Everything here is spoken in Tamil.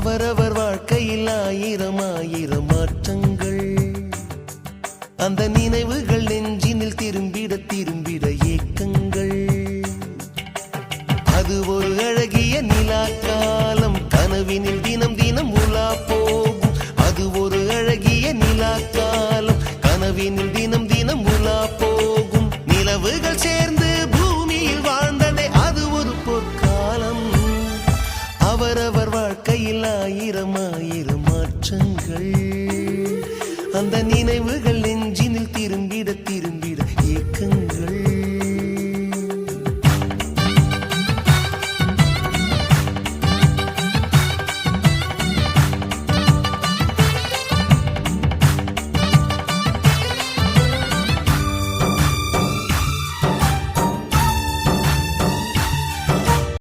அவரவர் வாழ்க்கையில் ஆயிரம் ஆயிரம் மாற்றங்கள். அந்த நினைவுகள் நெஞ்சினில் திரும்பிட திரும்பிட ஏக்கங்கள். அது ஒரு அழகிய நிலா காலம், கனவினில் தினம் தினம் உலா போகும். அது ஒரு அழகிய நிலா காலம், கனவினில் தினம் தினம் உலா போகும். நிலவுகள் சேர்ந்து பூமியில் வாழ்ந்ததே அது ஒரு பொற்காலம். அவரவர் வாழ்க்கையில் ஆயிரம் ஆயிரம் மாற்றங்கள். அந்த நினைவுகள்